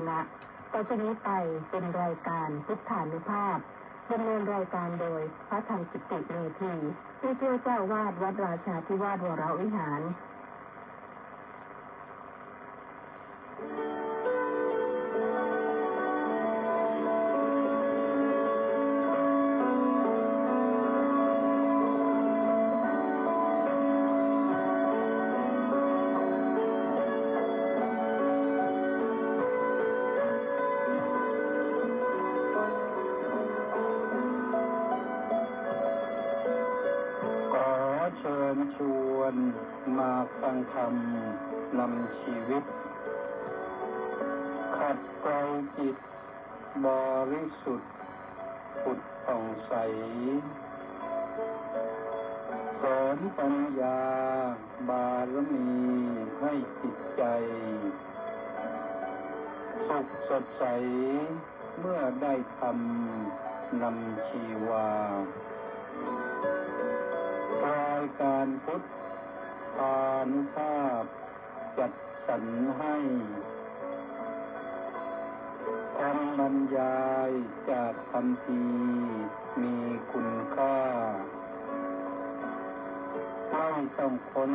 ณะต่อจากนี้ไปเป็นรายการพุทธานุภาพดำเนินรายการโดยพระธรรมกิติเมธีผู้ช่วยเจ้าวาดวัดราชาธิวาสวรวิหารชวนมาฟังธรรมนำชีวิตขัดเกลาจิตบริสุทธิ์ผุดผ่องใสสอนปัญญาบารมีให้จิตใจสุขสดใสเมื่อได้ธรรมนำชีวารายการพุทธานุภาพจัดสรรให้คำบรรยายจากคำพีมีคุณค่าไม่ต้องค้น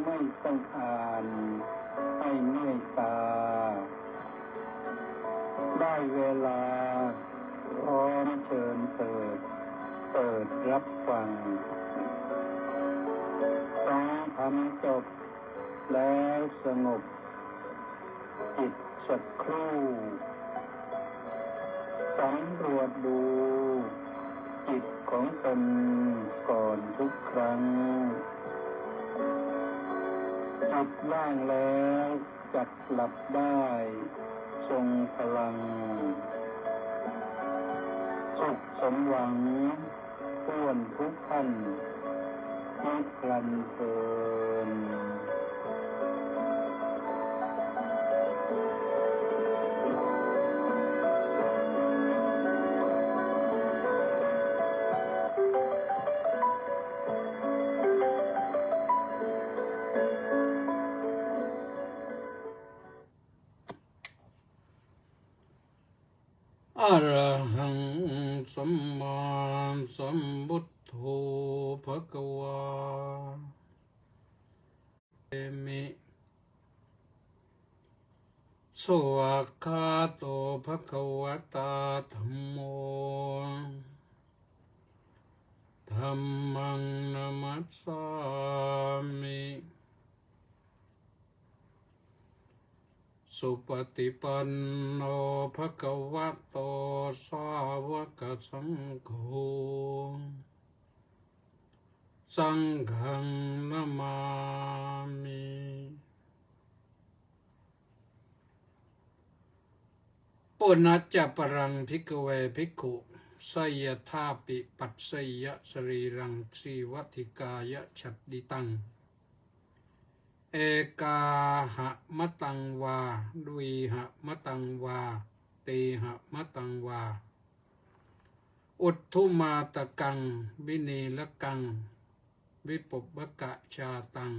ไม่ต้องอ่านให้เมื่อยตาได้เวลาพร้อมเชิญเปิดรับฟังฟังธรรมจบแล้วสงบจิตสักครู่สำรวจดูจิตของตนก่อนทุกครั้งจิตว่างแล้วจัดหลับได้ทรงพลังสุขสมหวังท้วนทุกท่านนิรันดร์เทอญอะระหังสัมมาสัมพุทโธภะคะวาเอมิสวากขาโตภะคะวะตาธัมโมธัมมังนะมัสสามิสุปฏิปันโนภะคะวะโตสาวกสังโฆสังฆังนะมามิปุณัจจะปรังภิกขเวภิกขุไสยธาปิปัสสยสรีรังสีวัติกายฉัตติตังเอกาหะมะตังวาดุยหะมะตังวาตีหะมะตังวาอุทธุมาตะกังวินีละกังวิปุบบกะชาตัง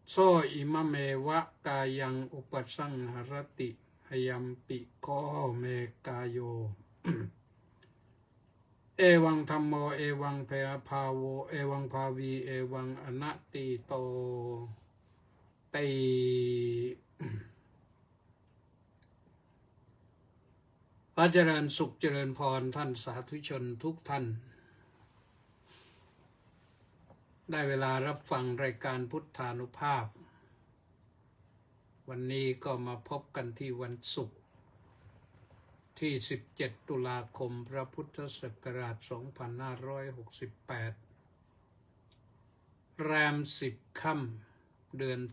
โซอิมะเมวะกายังอุปสังหรติหยัมปิโคเมกายโย เอวังธัมโมเอวังเพภาโวเอวังภาวีเอวังอนัตติโตติพระเจริญสุขเจริญพรท่านสาธุชนทุกท่านได้เวลารับฟังรายการพุทธานุภาพวันนี้ก็มาพบกันที่วันศุกร์ที่17ตุลาคมพระพุทธศักราช2568แรม10ค่ำเดือน11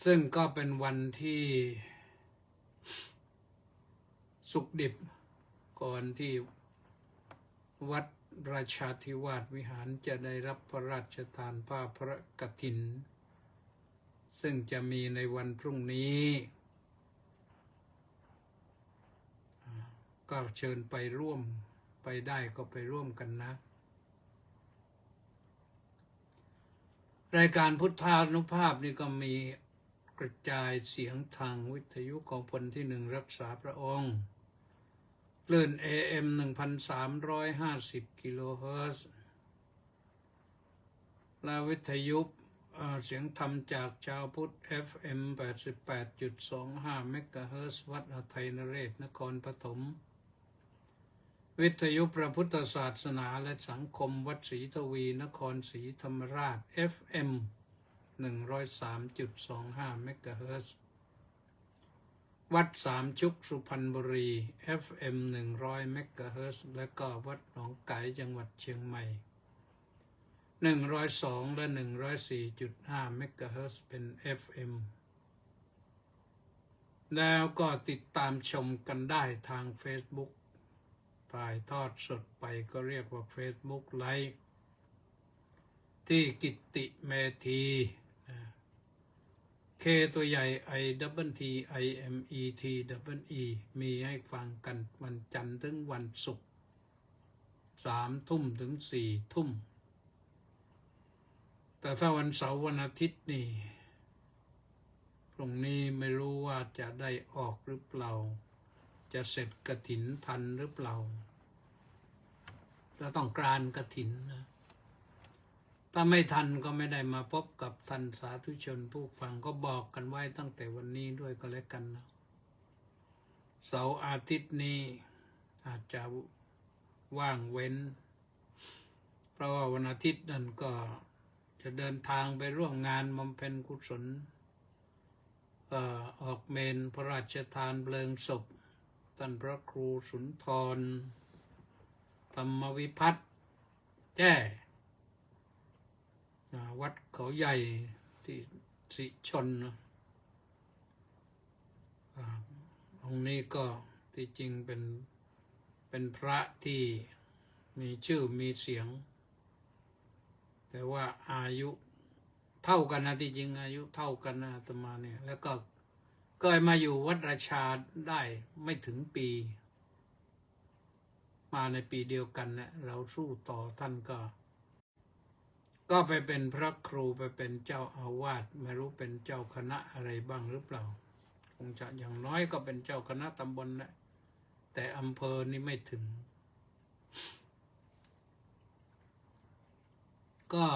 ซึ่งก็เป็นวันที่สุกดิบก่อนที่วัดราชาธิวาสวิหารจะได้รับพระราชทานผ้าพระกฐินซึ่งจะมีในวันพรุ่งนี้ก็เชิญไปร่วมไปได้ก็ไปร่วมกันนะ รายการพุทธานุภาพนี่ก็มีกระจายเสียงทางวิทยุของพลที่1รักษาพระองค์คลื่น AM 1,350 กิโลเฮิรตซ์และวิทยุเสียงธรรมจากชาวพุทธ FM 88.25 เมกะเฮิรตซ์วัดหทัยนเรศนครปฐมวิทยุพระพุทธศาสนาและสังคมวัดศรีทวีนครศรีธรรมราช FM 103.25 เมกะเฮิรตซ์วัดสามชุกสุพรรณบุรี FM 100 เมกะเฮิรตซ์และก็วัดหนองไก่จังหวัดเชียงใหม่102 และ 104.5 เมกะเฮิรตซ์เป็น FM แล้วก็ติดตามชมกันได้ทาง Facebook ถ่ายทอดสดไปก็เรียกว่า Facebook Live ที่กิตติเมธี K ตัวใหญ่ ITTIMETEE มีให้ฟังกันวันจันทร์ถึงวันศุกร์3 ทุ่มถึง4 ทุ่มแต่ถ้าวันเสาร์วันอาทิตย์นี่ตรงนี้ไม่รู้ว่าจะได้ออกหรือเปล่าจะเสร็จกฐินทันหรือเปล่าเราต้องกรานกฐินนะถ้าไม่ทันก็ไม่ได้มาพบกับท่านสาธุชนผู้ฟังก็บอกกันไว้ตั้งแต่วันนี้ด้วยก็แล้วกันนะเสาร์อาทิตย์นี้อาจจะว่างเว้นเพราะว่าวันอาทิตย์นั่นก็จะเดินทางไปร่วมงานบำเพ็ญกุศลออกเมนพระราชทานเพลิงศพท่านพระครูสุนทรธรรมวิพัฒน์แจ้วัดเขาใหญ่ที่สิชนองค์นี้ก็ที่จริงเป็นพระที่มีชื่อมีเสียงแต่ว่าอายุเท่ากันนะที่จริงอายุเท่ากันนะอาตมาเนี่ยแล้วก็เคยมาอยู่วัดราชาได้ไม่ถึงปีมาในปีเดียวกันเนี่ยเราสู้ต่อท่านก็ไปเป็นพระครูไปเป็นเจ้าอาวาสไม่รู้เป็นเจ้าคณะอะไรบ้างหรือเปล่าคงจะอย่างน้อยก็เป็นเจ้าคณะตำบลแหละแต่อำเภอนี่ไม่ถึงก็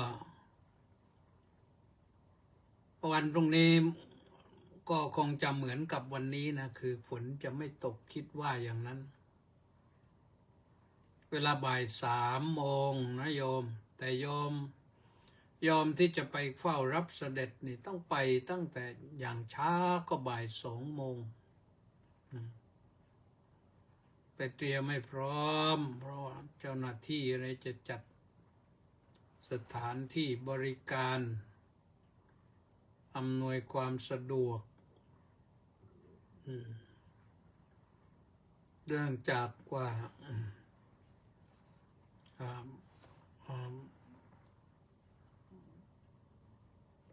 วันพรุ่งนี้ก็คงจะเหมือนกับวันนี้นะคือฝนจะไม่ตกคิดว่าอย่างนั้นเวลาบ่าย 3 โมงนะโยมแต่โยมที่จะไปเฝ้ารับเสด็จนี่ต้องไปตั้งแต่อย่างช้าก็บ่าย 2 โมงไปเตรียมให้พร้อมเพราะว่าเจ้าหน้าที่อะไรจะจัดสถานที่บริการอำนวยความสะดวกเนื่องจากว่า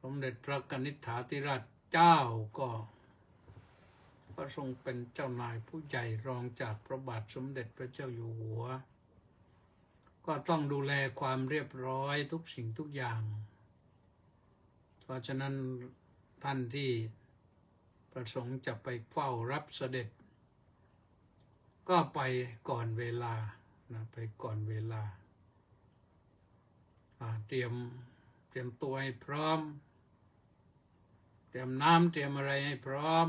สมเด็จพระกนิษฐาธิราชเจ้าก็ทรงเป็นเจ้านายผู้ใหญ่รองจากพระบาทสมเด็จพระเจ้าอยู่หัวก็ต้องดูแลความเรียบร้อยทุกสิ่งทุกอย่างเพราะฉะนั้นท่านที่ประสงค์จะไปเฝ้ารับเสด็จก็ไปก่อนเวลานะไปก่อนเวลาเตรียมตัวให้พร้อมเตรียมน้ำเตรียมอะไรให้พร้อม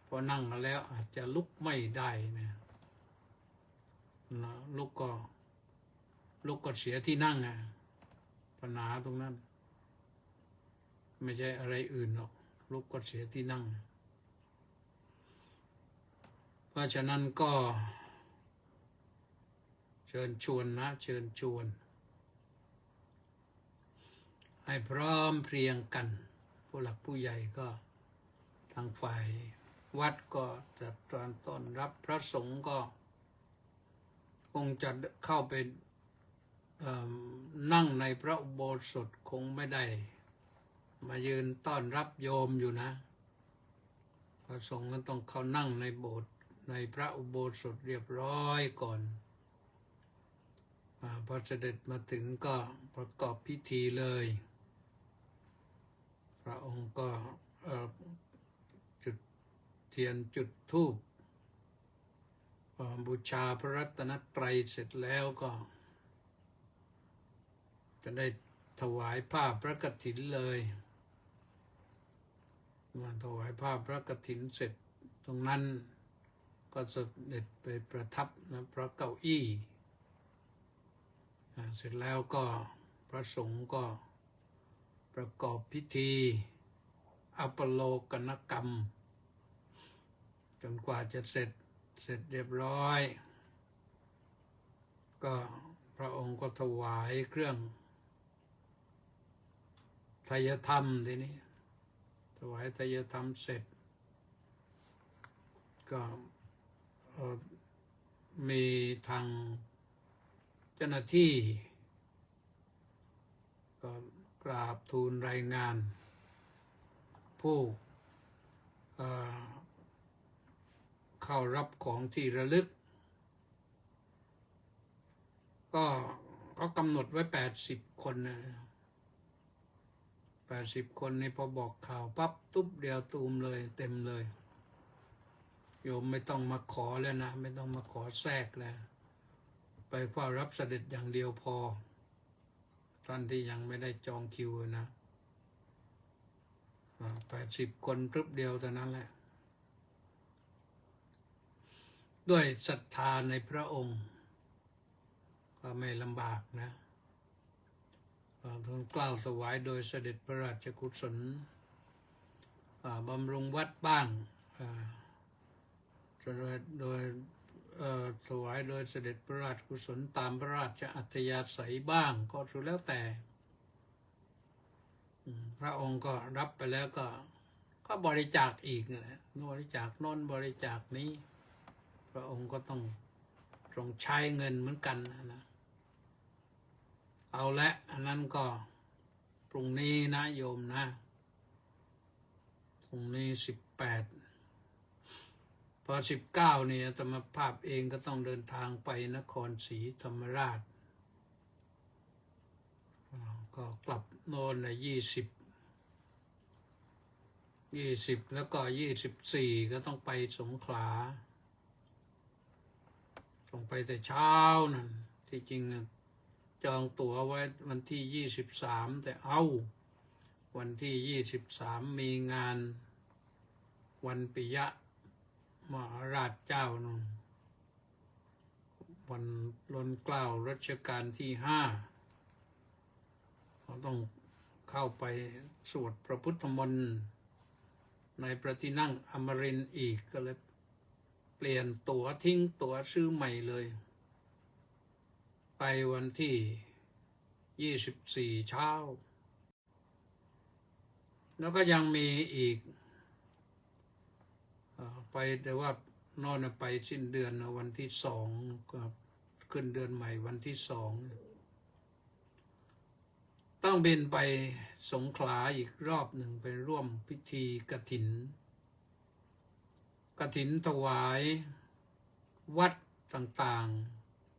พอนั่งแล้วอาจจะลุกไม่ได้นะลุกก็เสียที่นั่งปัญหาตรงนั้นไม่ใช่อะไรอื่นหรอกลุกก็เสียที่นั่งเพราะฉะนั้นก็เชิญชวนให้พร้อมเพรียงกันผู้หลักผู้ใหญ่ก็ทางฝ่ายวัดก็จัดการต้อนรับพระสงฆ์ก็คงจะเข้าไปนั่งในพระอุโบสถคงไม่ได้มายืนต้อนรับโยมอยู่นะพระสงฆ์ก็ต้องเข้านั่งในโบสถ์ในพระอุโบสถเรียบร้อยก่อนพอเสด็จมาถึงก็ประกอบพิธีเลย ระองค์ก็จุดเทียนจุดธูปบูชาพระรัตนตรัยเสร็จแล้วก็จะได้ถวายผ้าพระกฐินเลยมาถวายผ้าพระกฐินเสร็จตรงนั้นก็เสด็จไปประทับนะพระเก้าอี้เสร็จแล้วก็พระสงฆ์ก็ประกอบพิธีอัปโลกนกรรมจนกว่าจะเสร็จเรียบร้อยก็พระองค์ก็ถวายเครื่องไตรธรรมทีนี้ถวายไตรธรรมเสร็จก็มีทางเจ้าหน้าที่ก็กราบทูลรายงานผู้เข้ารับของที่ระลึกก็กำหนดไว้80 คนนะ80 คนนี่พอบอกข่าวปั๊บตุ๊บเดียวตูมเลยเต็มเลยโยมไม่ต้องมาขอแล้วนะไม่ต้องมาขอแทรกแล้วไปเฝ้ารับเสด็จอย่างเดียวพอท่านที่ยังไม่ได้จองคิวนะ80 คนพรึบเดียวเท่านั้นแหละด้วยศรัทธาในพระองค์ก็ไม่ลำบากนะทูลเกล้าถวายโดยเสด็จพระราชกุศลบำรุงวัดบ้างโดยถวายโดยเสด็จพระราชกุศลตามพระราชอัธยาศัยบ้างก็สุดแล้วแต่พระองค์ก็รับไปแล้วก็บริจาคอีกนะบริจาคโน้นบริจาคนี้พระองค์ก็ต้องใช้เงินเหมือนกันนะเอาละอันนั้นก็พรุ่งนี้นะโยมนะพรุ่งนี้18พอ19นี่อาตมาภาพเองก็ต้องเดินทางไปนครศรีธรรมราชก็กลับโน่น20แล้วก็24ก็ต้องไปสงขลาต้องไปแต่เช้านั่นที่จริงจองตั๋วไว้วันที่23แต่วันที่23มีงานวันปิยะมหาราชเจ้านู่นวันล้นเกล้ารัชกาลที่5เราต้องเข้าไปสวดพระพุทธมนต์ในพระที่นั่งอมรินทร์อีกก็เลยเปลี่ยนตั๋วทิ้งตั๋วซื้อใหม่เลยไปวันที่24เช้าแล้วก็ยังมีอีกไปแต่ว่านอนไปสิ้นเดือนวันที่2ก็ขึ้นเดือนใหม่วันที่2ต้องบินไปสงขลาอีกรอบหนึ่งไปร่วมพิธีกฐินถวายวัดต่าง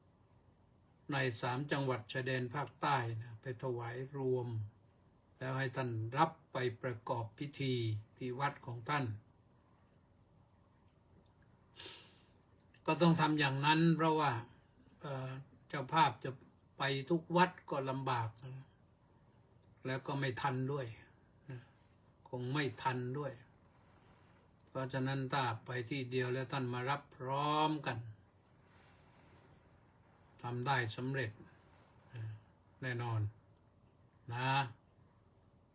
ๆใน3 จังหวัดชายแดนภาคใต้นะไปถวายรวมแล้วให้ท่านรับไปประกอบพิธีที่วัดของท่านก็ต้องทำอย่างนั้นเพราะว่าเจ้าภาพจะไปทุกวัดก็ลำบากแล้วก็ไม่ทันด้วยคงไม่ทันด้วยเพราะฉะนั้นถ้าไปที่เดียวแล้วท่านมารับพร้อมกันทำได้สำเร็จแน่นอนนะ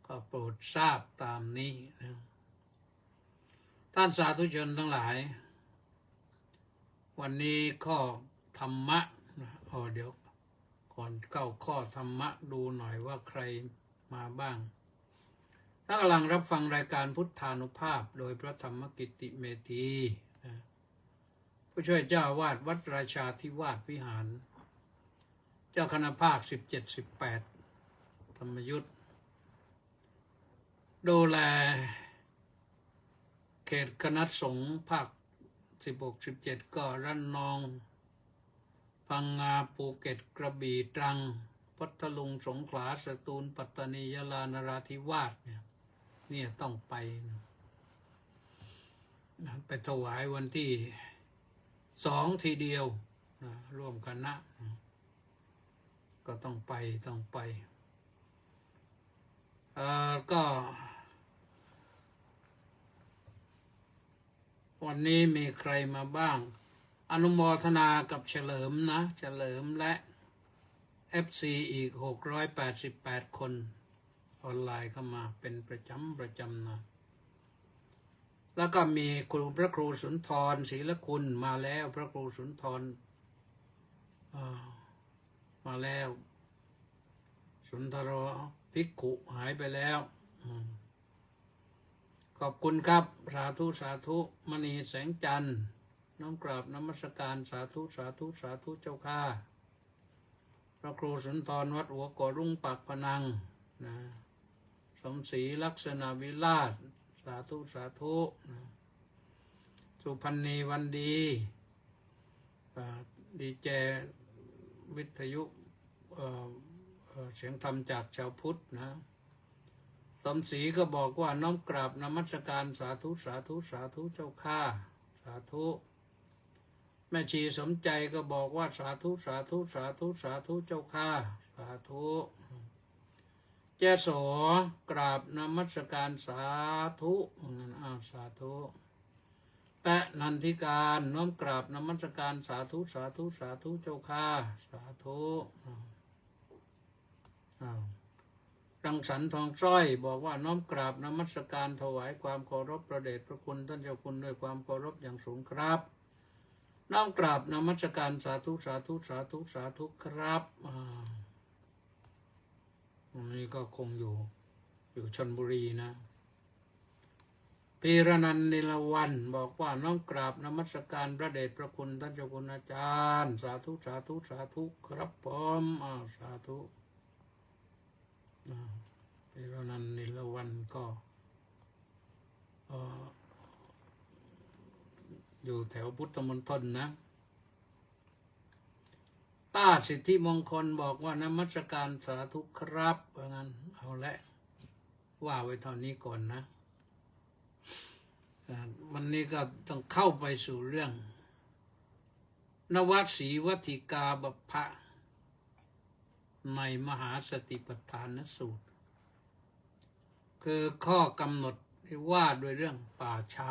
ก็โปรดทราบตามนี้นะท่านสาธุชนทั้งหลายวันนี้ข้อธรรมะเดี๋ยวก่อนเข้าข้อธรรมะดูหน่อยว่าใครมาบ้างถ้ากำลังรับฟังรายการพุทธานุภาพโดยพระธรรมกิติเมธีผู้ช่วยเจ้าวาดวัดราชาธิวาสวิหารเจ้าคณะภาค17-18ธรรมยุทธดูแลเขตคณะสงฆ์ภาค16-17ก็ระนองพังงาภูเก็ตกระบี่ตรังพัทลุงสงขลาสตูลปัตตานียะลานราธิวาสเนี่ย เนี่ยต้องไปนะไปถวายวันที่2ทีเดียวนะร่วมคณะก็ต้องไปก็วันนี้มีใครมาบ้างอนุโมทนากับเฉลิมนะเฉลิมและ FC อีก688คนออนไลน์เข้ามาเป็นประจำนะแล้วก็มีพระครูสุนทรศรีละคุณมาแล้วพระครูสุนทรมาแล้วสุนทรภิกขุหายไปแล้วขอบคุณครับสาธุมณีแสงจันทร์น้อมกราบนมัสการสาธุเจ้าข้าพระครูสุนทรวัดหัวก่อรุ่งปากพนังนะสมศรีลักษณะวิลาศสาธุนะสุพรรณีวันดีดีเจวิทยุเสียงธรรมจากชาวพุทธนะสมศรีก็บอกว่าน้อมกราบนมัสการสาธุเจ้าข้าสาธุแม่ชีสมใจก็บอกว่าสาธุเจ้าข้าสาธุแจ้โสกราบนมัสการสาธุสาธุแปะนันทิการน้อมกราบนมัสการสาธุเจ้าข้าสาธุรังสรรค์ทองสร้อยบอกว่าน้อมกราบนมัสการถวายความเคารพพระเดชพระคุณท่านเจ้าคุณด้วยความเคารพอย่างสูงครับน้อมกราบนมัสการสาธุครับอันนี้ก็คงอยู่ชลบุรีนะพีรนันท์นิลวันบอกว่าน้อมกราบนมัสการพระเดชพระคุณท่านเจ้าคุณอาจารย์สาธุครับผมสาธุพีรนันท์นิลวันก็อยู่แถวพุทธมณฑลนะต้าสิทธิมงคลบอกว่านมัสการสาธุครับว่างั้นเอาละว่าไว้เท่านี้ก่อนนะวันนี้ก็ต้องเข้าไปสู่เรื่องนวสีวัติกาบัพพะในมหาสติปัฏฐานสูตรคือข้อกำหนดที่ว่าด้วยเรื่องป่าช้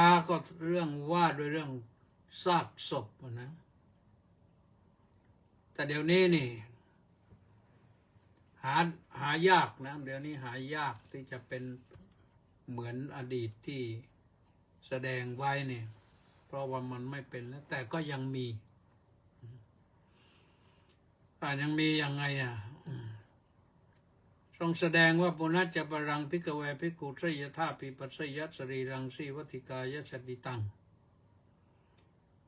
าก็เรื่องว่าด้วยเรื่องซากศพนะแต่เดี๋ยวนี้นี่หายากนะเดี๋ยวนี้หายากที่จะเป็นเหมือนอดีตที่แสดงไว้เนี่ยเพราะว่ามันไม่เป็นแล้วแต่ก็ยังมียังมียังไงทรงแสดงว่าปุณจปรังภิกขเวภิกขุสยธาปิปัสสยสรีรังสีวัติกายชดิตัง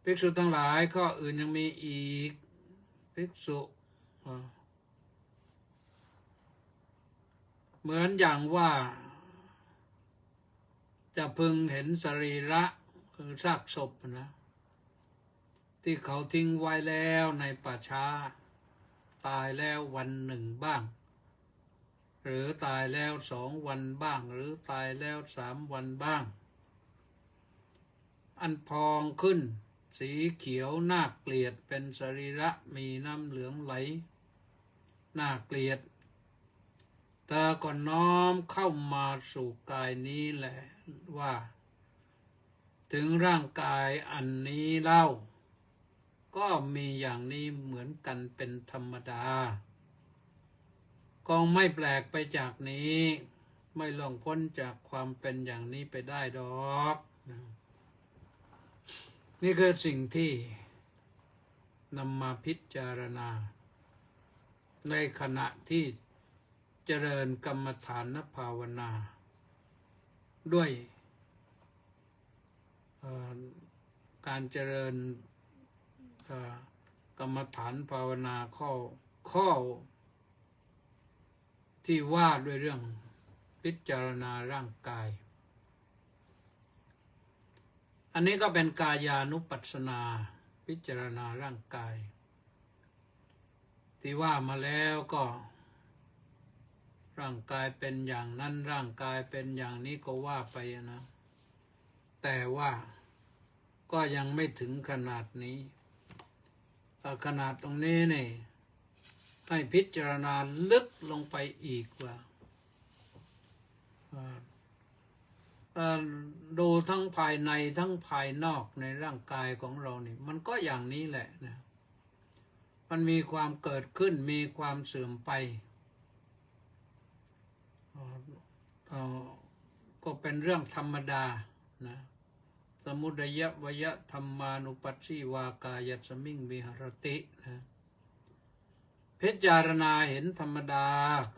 ภิกษุทั้งหลายข้ออื่นยังมีอีกภิกษุเหมือนอย่างว่าจะพึงเห็นสรีระคือซากศพนะที่เขาทิ้งไว้แล้วในป่าช้าตายแล้ววันหนึ่งบ้างหรือตายแล้ว2 วันบ้างหรือตายแล้ว3 วันบ้างอันพองขึ้นสีเขียวน่าเกลียดเป็นสรีระมีน้ำเหลืองไหลน่าเกลียดเธอก็น้อมเข้ามาสู่กายนี้แหละว่าถึงร่างกายอันนี้เล่าก็มีอย่างนี้เหมือนกันเป็นธรรมดาก็ไม่แปลกไปจากนี้ไม่ล่วงพ้นจากความเป็นอย่างนี้ไปได้ดอกนี่คือสิ่งที่นำมาพิจารณาในขณะที่เจริญกรรมฐานภาวนาด้วยการเจริญกรรมฐานภาวนาข้อที่ว่าด้วยเรื่องพิจารณาร่างกายอันนี้ก็เป็นกายานุปัสสนาพิจารณาร่างกายที่ว่ามาแล้วก็ ร่างกายเป็นอย่างนั้นร่างกายเป็นอย่างนี้ก็ว่าไปนะแต่ว่าก็ยังไม่ถึงขนาดนี้ขนาดตรงนี้นี่ให้พิจารณาลึกลงไปอีกว่าดูทั้งภายในทั้งภายนอกในร่างกายของเรานี่มันก็อย่างนี้แหละนะมันมีความเกิดขึ้นมีความเสื่อมไปก็เป็นเรื่องธรรมดานะสมุทัยวยธรรมานุปัสสิวากายสมิงวิหรตินะพิจารณาเห็นธรรมดา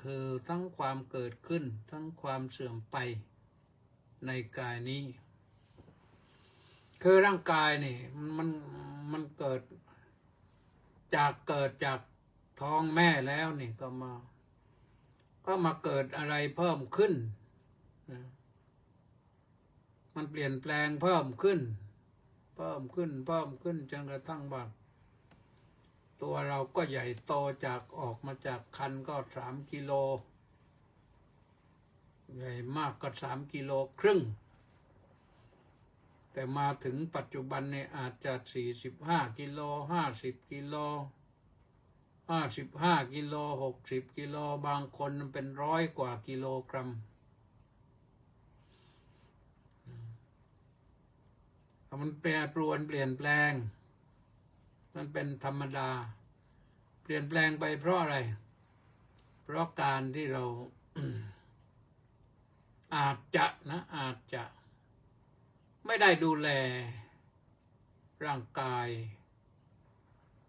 คือทั้งความเกิดขึ้นทั้งความเสื่อมไปในกายนี้คือร่างกายนี่มันเกิดจากท้องแม่แล้วนี่ก็มาเกิดอะไรเพิ่มขึ้นนะมันเปลี่ยนแปลงเพิ่มขึ้นจนกระทั่งว่าตัวเราก็ใหญ่โตจากออกมาจากครรภ์ก็3 กิโลใหญ่มากก็3 กิโลครึ่งแต่มาถึงปัจจุบันเนี่ยอาจจะ45 กิโล50 กิโล55 กิโล60 กิโลบางคนเป็น100 กว่ากิโลกรัมมันแปรปรวนเปลี่ยนแปลงมันเป็นธรรมดาเปลี่ยนแปลงไปเพราะอะไรเพราะการที่เรา อาจจะไม่ได้ดูแลร่างกาย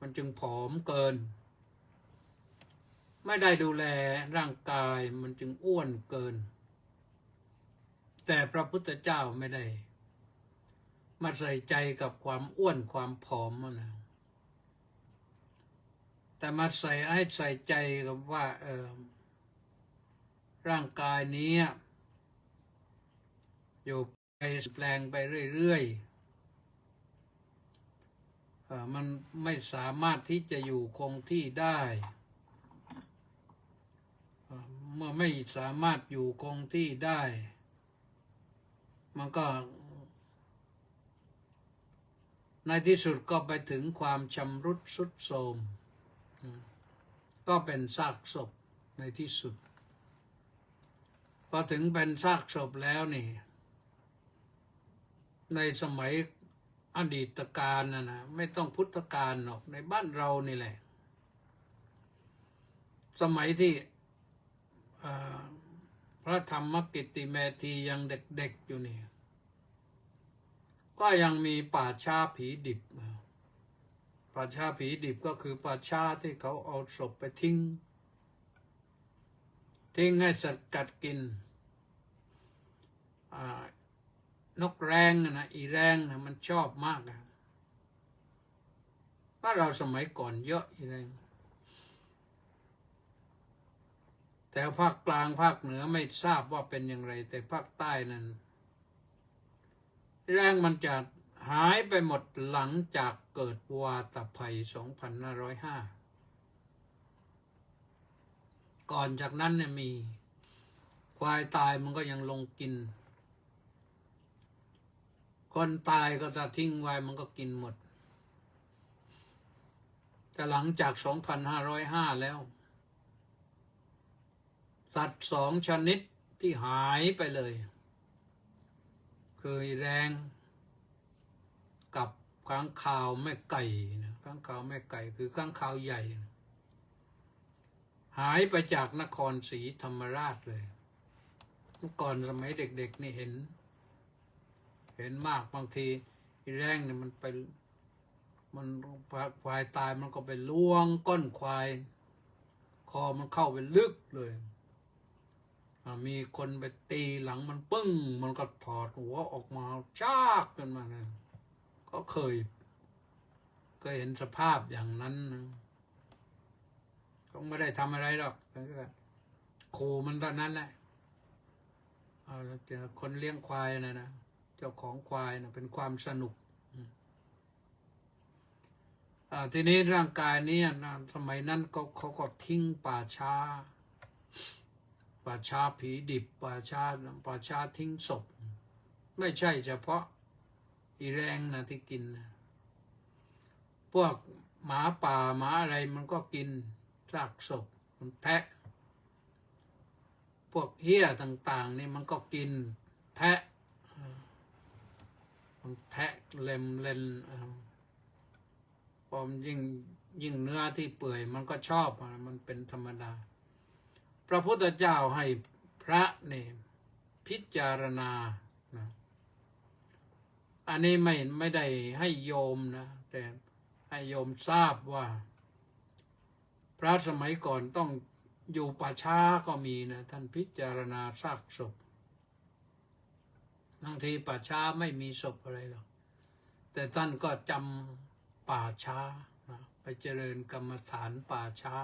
มันจึงผอมเกินไม่ได้ดูแลร่างกายมันจึงอ้วนเกินแต่พระพุทธเจ้าไม่ได้มาใส่ใจกับความอ้วนความผอมนะแต่มาใส่ใจกับว่าร่างกายนี้อยู่ไปแปลงไปเรื่อยๆมันไม่สามารถที่จะอยู่คงที่ได้เมื่อไม่สามารถอยู่คงที่ได้มันก็ในที่สุดก็ไปถึงความชำรุดทรุดโทรมก็เป็นซากศพในที่สุดพอถึงเป็นซากศพแล้วนี่ในสมัยอดีตกาลนะไม่ต้องพุทธกาลหรอกในบ้านเรานี่แหละสมัยที่พระธรรมกิตติเมธียังเด็กๆอยู่นี่ก็ยังมีป่าช้าผีดิบป่าช้าผีดิบก็คือป่าช้าที่เขาเอาศพไปทิ้งให้สัตว์กัดกินนกแรงนะอีแรงนะมันชอบมากนะบ้านเราสมัยก่อนเยอะอีแรงแต่ภาคกลางภาคเหนือไม่ทราบว่าเป็นอย่างไรแต่ภาคใต้นั้นแรงมันจะหายไปหมดหลังจากเกิดวาตภัย 2505 ก่อนจากนั้นเนี่ยมีควายตายมันก็ยังลงกินคนตายก็จะทิ้งไว้มันก็กินหมดแต่หลังจาก 2505 แล้วสัตว์2 ชนิดที่หายไปเลยคือแรงกับค้างคาวแม่ไก่นะค้างคาวแม่ไก่คือค้างคาวใหญ่หายไปจากนครศรีธรรมราชเลยเมื่อก่อนสมัยเด็กๆนี่เห็นมากบางทีแรงเนี่ยมันควายตายมันก็ไปล้วงก้นควายคอมันเข้าไปลึกเลยมีคนไปตีหลังมันปึ้งมันก็ถอดหัวออกมาชากกันมาเนี่ยก็เคยเห็นสภาพอย่างนั้นนะก็ไม่ได้ทำอะไรหรอกก็ขู่มันตอนนั้นแหละเจอคนเลี้ยงควายนะเจ้าของควายนะเป็นความสนุกทีนี้ร่างกายนี้นะสมัยนั้นเขาก็ทิ้งป่าช้า ป่าช้าผีดิบป่าช้าทิ้งศพไม่ใช่เฉพาะอีแรงนะที่กินนะพวกหมาป่าหมาอะไรมันก็กินซากศพมันแทะพวกเหี้ยต่างๆนี่มันก็กินแทะมันแทะเล็มเล่นพอมันยิ่งเนื้อที่เปื่อยมันก็ชอบมันเป็นธรรมดาพระพุทธเจ้าให้พระเนี่ยพิจารณานะอันนี้ไม่ได้ให้โยมนะแต่ให้โยมทราบว่าพระสมัยก่อนต้องอยู่ป่าช้าก็มีนะท่านพิจารณาซากศพบางทีป่าช้าไม่มีศพอะไรหรอกแต่ท่านก็จำป่าช้านะไปเจริญกรรมฐานป่าช้า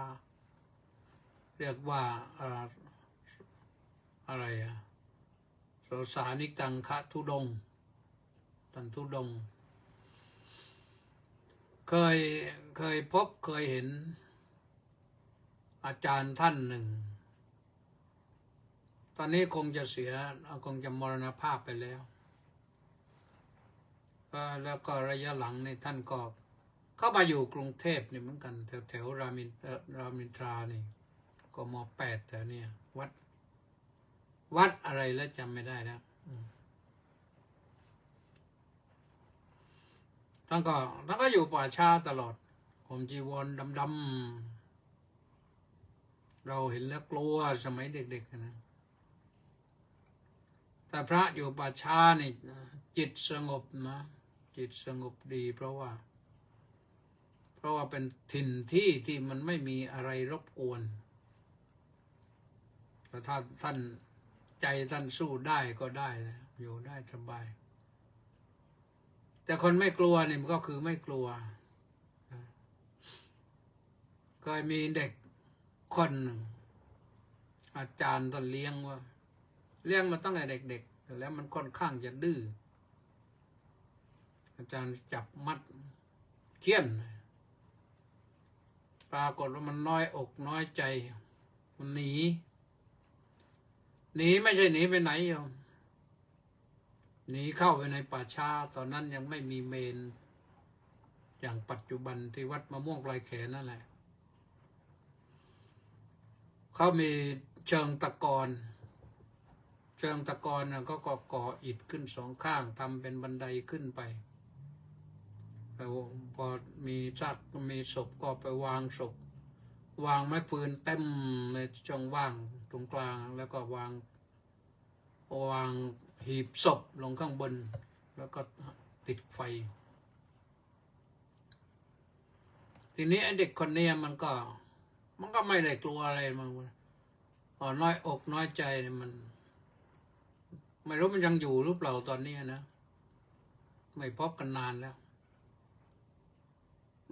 เรียกว่าอะไรโสสานิกังคะธุดงค์ท่านธุดงค์เคยพบเคยเห็นอาจารย์ท่านหนึ่งตอนนี้คงจะคงจะมรณภาพไปแล้วก็ระยะหลังในท่านก็เข้ามาอยู่กรุงเทพนี่เหมือนกันแถวรามอินทรานี่ก็ม.8 แถวเนี่ยวัดอะไรแล้วจำไม่ได้แล้วท่านก็อยู่ป่าช้าตลอดผมจีวรดำๆเราเห็นแล้วกลัวสมัยเด็กๆนะแต่พระอยู่ป่าช้านี่จิตสงบนะจิตสงบดีเพราะว่าเป็นถิ่นที่มันไม่มีอะไรรบกวนแต่ถ้าท่านใจท่านสู้ได้ก็ได้นะอยู่ได้สบายแต่คนไม่กลัวนี่มันก็คือไม่กลัวเคยมีเด็กคนหนึ่งอาจารย์ท่านเลี้ยงมาตั้งแต่เด็กๆแล้วมันค่อนข้างจะดื้ออาจารย์จับมัดเคี่ยนปรากฏว่ามันน้อยอกน้อยใจมันหนีไม่ใช่หนีไปไหนโยมหนีเข้าไปในป่าช้าตอนนั้นยังไม่มีเมนอย่างปัจจุบันที่วัดมะม่วงปลายแขนนั่นแหละเขามีเชิงตะกอนนะก็ก่ออิฐขึ้นสองข้างทำเป็นบันไดขึ้นไปแล้วพอมีศพก็ไปวางศพวางไม้ฟืนเต็มในช่องว่างตรงกลางแล้วก็วางหีบศพลงข้างบนแล้วก็ติดไฟทีนี้ไอ้เด็กคนนี้มันก็ไม่ได้กลัวอะไรมันน้อยอกน้อยใจมันไม่รู้มันยังอยู่หรือเปล่าตอนนี้นะไม่พบกันนานแล้ว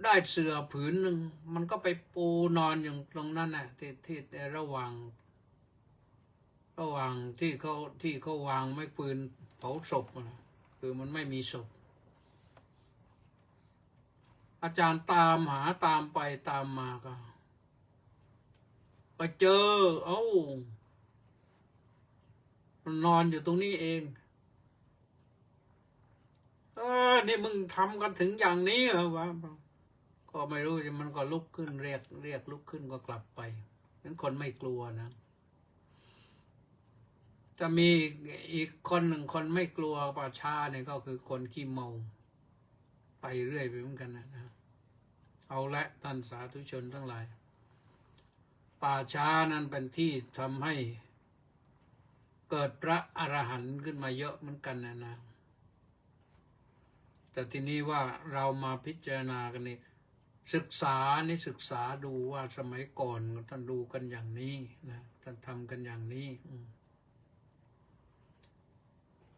ได้เสื่อผืนหนึ่งมันก็ไปปูนอนอยู่ตรงนั้นน่ะที่ระหว่างที่เขาวางไม้ฟืนเผาศพนะคือมันไม่มีศพอาจารย์ตามไปตามมาก็ไปเจอมันนอนอยู่ตรงนี้เองนี่มึงทำกันถึงอย่างนี้เหรอวะก็ไม่รู้มันก็ลุกขึ้นเรียกลุกขึ้นก็กลับไปนั้นคนไม่กลัวนะจะมีอีกคนหนึ่งคนไม่กลัวป่าช้าเนี่ยก็คือคนขี้เมาไปเรื่อยไปเหมือนกันนะเอาละท่านสาธุชนทั้งหลายป่าช้านั้นเป็นที่ทำให้เกิดพระอรหันต์ขึ้นมาเยอะเหมือนกันนะแต่ทีนี้ว่าเรามาพิจารณากันนี่ศึกษาดูว่าสมัยก่อนท่านดูกันอย่างนี้นะท่านทำกันอย่างนี้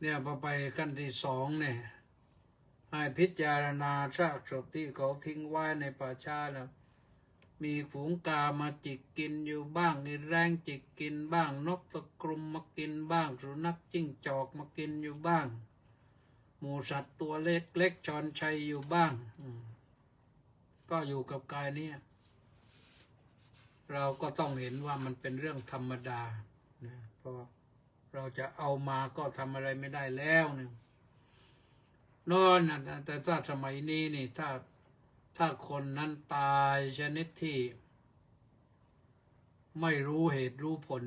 เนี่ยพอไปขั้นที่สองเนี่ยให้พิจารณาซากศพที่เขาทิ้งไว้ในป่าช้าแล้วมีฝูงกามาจิกกินอยู่บ้างมีแรงจิกกินบ้างนกตะกรุมมากินบ้างสุนัขจิ้งจอกมากินอยู่บ้างหมูสัตว์ตัวเล็กชอนชัยอยู่บ้างก็อยู่กับกายนี้เราก็ต้องเห็นว่ามันเป็นเรื่องธรรมดา นะเพราะเราจะเอามาก็ทำอะไรไม่ได้แล้วเนี่ยนอนนะแต่ถ้าสมัยนี้นี่ถ้าคนนั้นตายชนิดที่ไม่รู้เหตุรู้ผล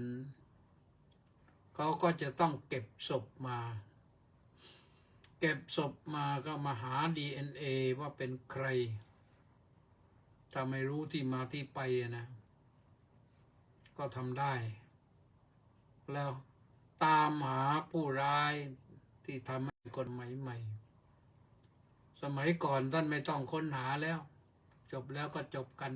เขาก็จะต้องเก็บศพมา เก็บศพมาก็มาหา DNA ว่าเป็นใครถ้าไม่รู้ที่มาที่ไปนะก็ทำได้ แล้วตามหาผู้ร้ายที่ทำให้กฎหมายใหม่สมัยก่อนท่านไม่ต้องค้นหาแล้ว จบแล้วก็จบกัน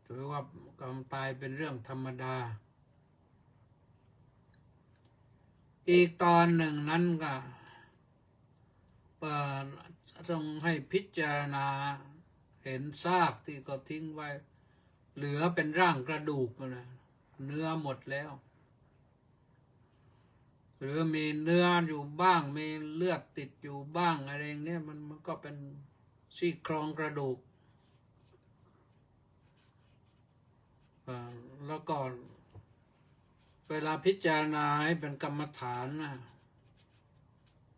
ถือว่าความตายเป็นเรื่องธรรมดาอีกตอนหนึ่งนั้นก็ต้องให้พิจารณาเห็นซากที่ก็ทิ้งไว้เหลือเป็นร่างกระดูกนะเนื้อหมดแล้วหรือมีเนื้ออยู่บ้างมีเลือดติดอยู่บ้างอะไรเนี่ยมันก็เป็นซี่โครงกระดูกแล้วก็เวลาพิจารณาให้เป็นกรรมฐานนะ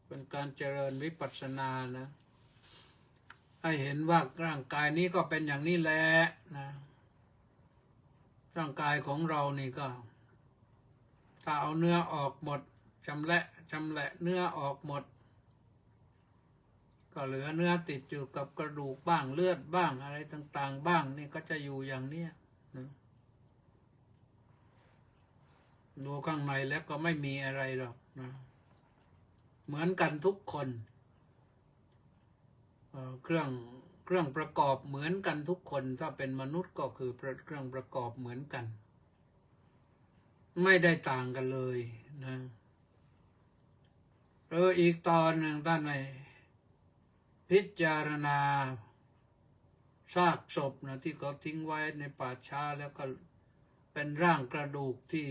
เป็นการเจริญวิปัสสนานะให้เห็นว่าร่างกายนี้ก็เป็นอย่างนี้แหละนะร่างกายของเรานี่ก็ถ้าเอาเนื้อออกหมดชำแหละเนื้อออกหมดก็เหลือเนื้อติดอยู่กับกระดูกบ้างเลือดบ้างอะไรต่างๆบ้างนี่ก็จะอยู่อย่างเนี้ยนะดูข้างในแล้วก็ไม่มีอะไรหรอกนะเหมือนกันทุกคนเครื่องประกอบเหมือนกันทุกคนถ้าเป็นมนุษย์ก็คือเครื่องประกอบเหมือนกันไม่ได้ต่างกันเลยนะอีกตอนหนึ่งท่านในพิจารณาซากศพนะที่เขาทิ้งไว้ในป่าช้าแล้วก็เป็นร่างกระดูกที่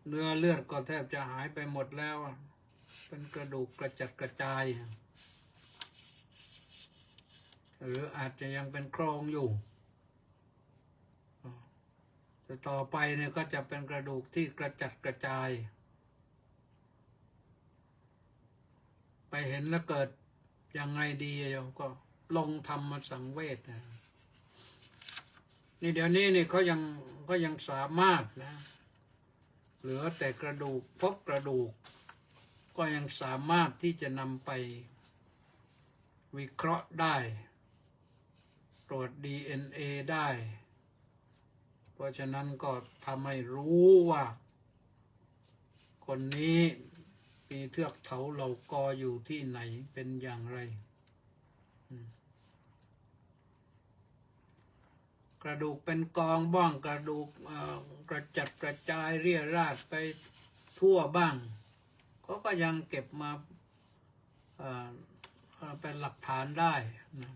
เนื้อเลือดก็แทบจะหายไปหมดแล้วเป็นกระดูกกระจัดกระจายหรืออาจจะยังเป็นโครงอยู่แต่ต่อไปเนี่ยก็จะเป็นกระดูกที่กระจัดกระจายไปเห็นแล้วเกิดยังไงดีโยมก็ลงธรรมสังเวชนะนี่เดี๋ยวนี้นี่เขายังสามารถนะเหลือแต่กระดูกพบกระดูกก็ยังสามารถที่จะนำไปวิเคราะห์ได้ตรวจ DNA ได้เพราะฉะนั้นก็ทำให้รู้ว่าคนนี้มีเทือกเขาเหล่ากออยู่ที่ไหนเป็นอย่างไรกระดูกเป็นกองบ้างกระดูกกระจัดกระจายเรี่ยราดไปทั่วบ้างก็ยังเก็บมาเป็นหลักฐานได้นะ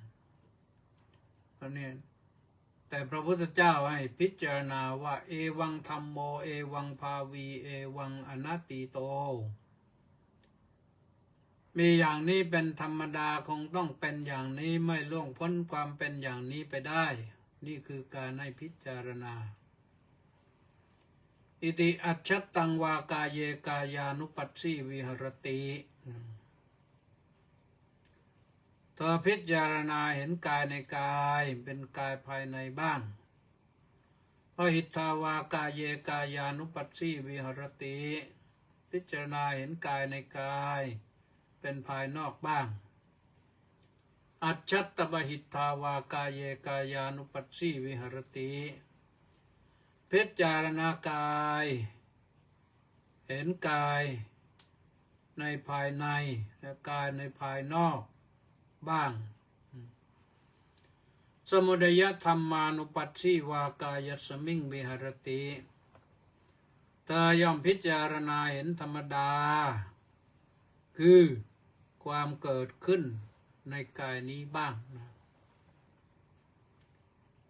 เพราะนี่แต่พระพุทธเจ้าให้พิจารณาว่าเอวังธัมโมเอวังภาวีเอวังอนัตติโตมีอย่างนี้เป็นธรรมดาคงต้องเป็นอย่างนี้ไม่ล่วงพ้นความเป็นอย่างนี้ไปได้นี่คือการให้พิจารณาอิติอัจฉตังวากาเยกายานุปัสสีวิหรติเธอพิจารณาเห็นกายในกายเป็นกายภายในบ้างพระหิทธาวากาเยกายานุปัสสีวิหรติพิจารณาเห็นกายในกายเป็นภายนอกบ้างอัจฉตบหิทธาวากาเยกายานุปัสสีวิหรติพิจารณากายเห็นกายในภายในและกายในภายนอกบ้างสมุทัยธรรมานุปัสสีวากายัสมิงวิหรติเธอย่อมพิจารณาเห็นธรรมดาคือความเกิดขึ้นในกายนี้บ้าง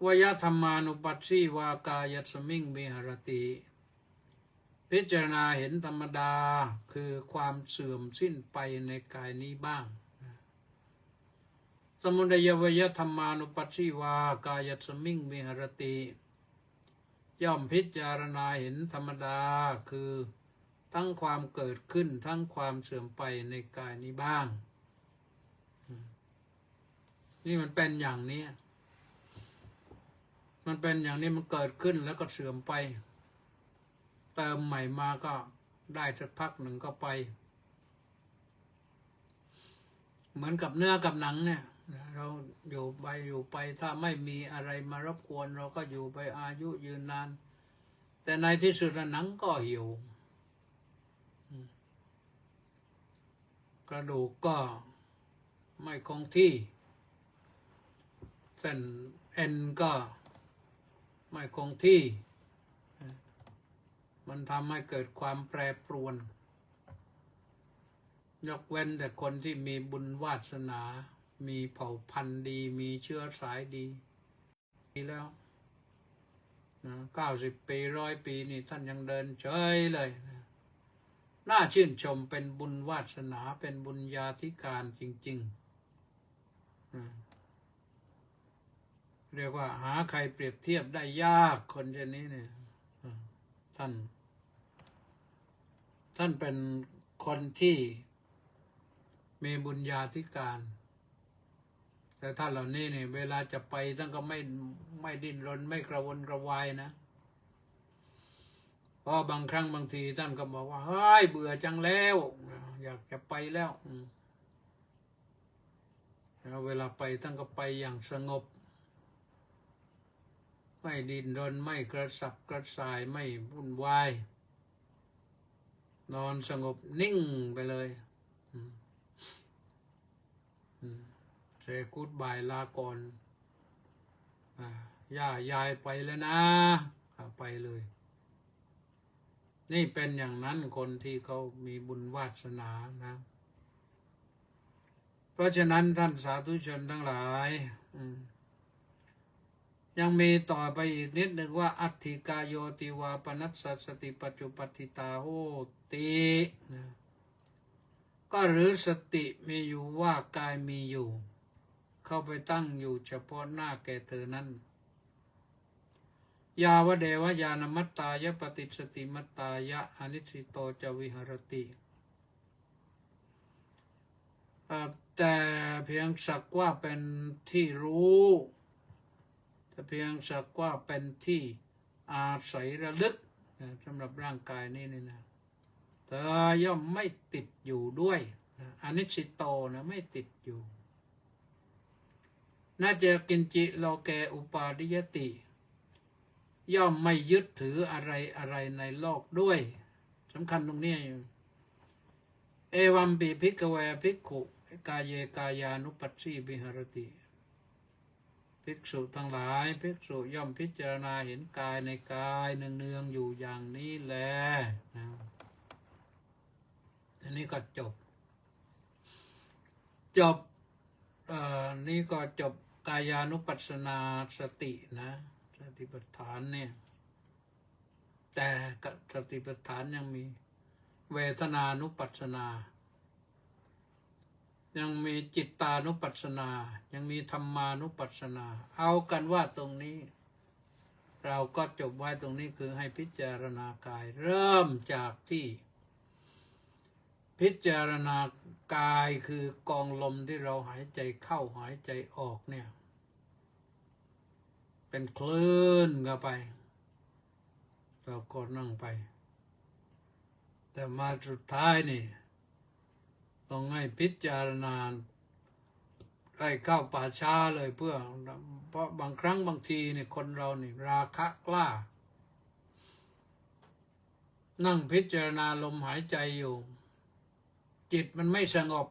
วยธรรมานุปัสสีวากายัสมิงวิหรติพิจารณาเห็นธรรมดาคือความเสื่อมสิ้นไปในกายนี้บ้างสมุทัยวยธรรมานุปัสสีวากายัสมิงวิหรติ ย่อมพิจารณาเห็นธรรมดาคือทั้งความเกิดขึ้นทั้งความเสื่อมไปในกายนี้บ้างนี่มันเป็นอย่างนี้มันเป็นอย่างนี้มันเกิดขึ้นแล้วก็เสื่อมไปเติมใหม่มาก็ได้สักพักหนึ่งก็ไปเหมือนกับเนื้อกับหนังเนี่ยเราอยู่ไปถ้าไม่มีอะไรมารบกวนเราก็อยู่ไปอายุยืนนานแต่ในที่สุดหนังก็เหี่ยวกระดูกก็ไม่คงที่เส้นเอ็นก็ไม่คงที่มันทำให้เกิดความแปรปรวนยกเว้นแต่คนที่มีบุญวาสนามีเผ่าพันธุ์ดีมีเชื้อสายดีแล้ว90 ปี100 ปีนี่ท่านยังเดินเฉยเลยน่าชื่นชมเป็นบุญวาสนาเป็นบุญญาธิการจริงๆเรียกว่าหาใครเปรียบเทียบได้ยากคนเช่นนี้เนี่ยท่านเป็นคนที่มีบุญญาธิการแต่ท่านเหล่านี้เนี่ยเวลาจะไปท่านก็ไม่ดิ้นรนไม่กระวนกระวายนะเพราะบางครั้งบางทีท่านก็บอกว่าเฮ้ยเบื่อจังแล้วอยากจะไปแล้วเวลาไปท่านก็ไปอย่างสงบไม่ดิ้นรนไม่กระสับกระส่ายไม่วุ่นวายนอนสงบนิ่งไปเลยเสกกูดบายลาก่อนยายไปแล้วนะไปเลยนี่เป็นอย่างนั้นคนที่เขามีบุญวาสนานะเพราะฉะนั้นท่านสาธุชนทั้งหลายยังมีต่อไปอีกนิดหนึ่งว่าอัตถิกายโยติวาปนัสสติปัจจุปฏิตาโหตินะก็หรือสติมีอยู่ว่ากายมีอยู่เข้าไปตั้งอยู่เฉพาะหน้าแก่เธอนั้นยาวเดวญาณมัตตายะปฏิสติมัตตายะอนิสิโตจวิหรติแต่เพียงสักว่าเป็นที่รู้แต่เพียงสักว่าเป็นที่อาศัยระลึกสำหรับร่างกายนี้นี่นะเธอย่อมไม่ติดอยู่ด้วยอนิสิโตนะไม่ติดอยู่น่าจะกินจิโลเกอุปาดิยติย่อมไม่ยึดถืออะไรในโลกด้วยสำคัญตรงนี้เอวัมปิภิกขเวภิกขุกายเยกายานุปัสสีวิหรติภิกษุทั้งหลายภิกษุย่อมพิจารณาเห็นกายในกายเนืองๆอยู่อย่างนี้แลนะอันนี้ก็จบนี่ก็จบกายานุปัสสนาสตินะสติปัฏฐานเนี่ยแต่สติปัฏฐานยังมีเวทนานุปัสสนายังมีจิตตานุปัสสนายังมีธรรมานุปัสสนาเอากันว่าตรงนี้เราก็จบไว้ตรงนี้คือให้พิจารณากายเริ่มจากที่พิจารณากายคือกองลมที่เราหายใจเข้าหายใจออกเนี่ยเป็นคลื่นเข้าไปเราก็นั่งไปแต่มาสุดท้ายนี่ต้องให้พิจารณาได้เข้าป่าช้าเลยเพราะบางครั้งบางทีเนี่ยคนเรานี่ราคะกล้านั่งพิจารณาลมหายใจอยู่จิตมันไม่สงบ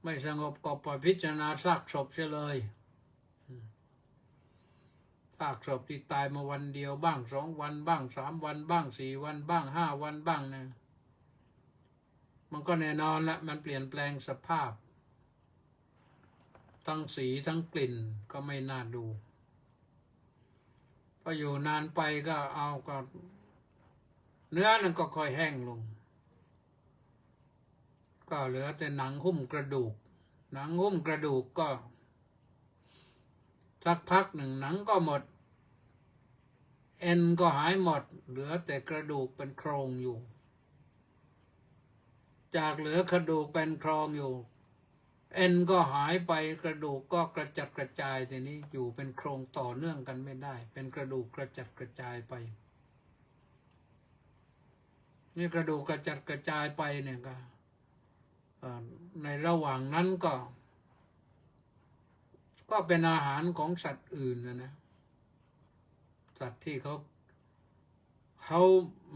ไม่สงบก็ปล่อยพิจารณาซากศพเสียเลยซากศพที่ตายมาวันเดียวบ้าง2 วันบ้าง3 วันบ้าง4 วันบ้าง5 วันบ้างนะมันก็แน่นอนละมันเปลี่ยนแปลงสภาพทั้งสีทั้งกลิ่นก็ไม่น่าดูพออยู่นานไปก็เนื้อนั่นก็ค่อยแห้งลงก็เหลือแต่หนังหุ้มกระดูกหนังหุ้มกระดูกก็ สักพักหนึ่งหนังก็หมดเอ็นก็หายหมดเหลือแต่กระดูกเป็นโครงอยู่จากเหลือกระดูกเป็นโครงอยู่เอ็นก็หายไปกระดูกก็กระจัดกระจายทีนี้อยู่เป็นโครงต่อเนื่องกันไม่ได้เป็นกระดูกกระจัดกระจายไปนี่กระดูกกระจัดกระจายไปเนี่ยก็ในระหว่างนั้นก็เป็นอาหารของสัตว์อื่นนะสัตว์ที่เขา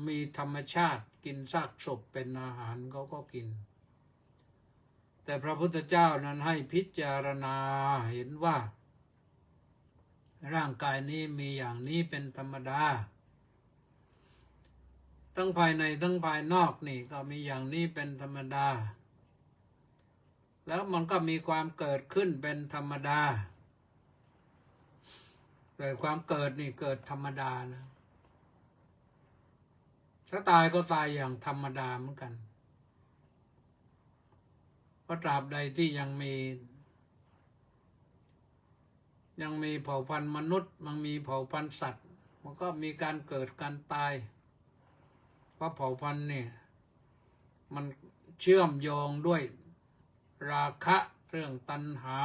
มีธรรมชาติกินซากศพเป็นอาหารเขาก็กินแต่พระพุทธเจ้านั้นให้พิจารณาเห็นว่าร่างกายนี้มีอย่างนี้เป็นธรรมดาทั้งภายในทั้งภายนอกนี่ก็มีอย่างนี้เป็นธรรมดาแล้วมันก็มีความเกิดขึ้นเป็นธรรมดาแต่ความเกิดนี่เกิดธรรมดานะถ้าตายก็ตายอย่างธรรมดาเหมือนกันเพราะตราบใดที่ยังมีเผ่าพันธุ์มนุษย์มันมีเผ่าพันธุ์สัตว์มันก็มีการเกิดการตายเพราะเผ่าพันธุ์เนี่ยมันเชื่อมโยงด้วยราคะเรื่องตัณหา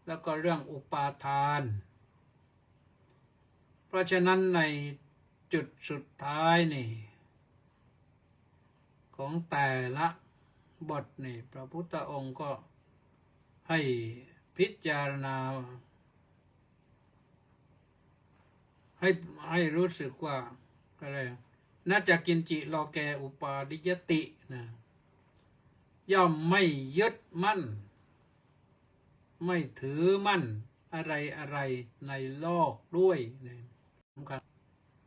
แล้วก็เรื่องอุปาทานเพราะฉะนั้นในจุดสุดท้ายนี่ของแต่ละบทนี่พระพุทธองค์ก็ให้พิจารณาให้รู้สึกว่าอะไรน่าจะกินจิโลแกอุปาดิยตินะย่อมไม่ยึดมั่นไม่ถือมั่นอะไรในโลกด้วยนะ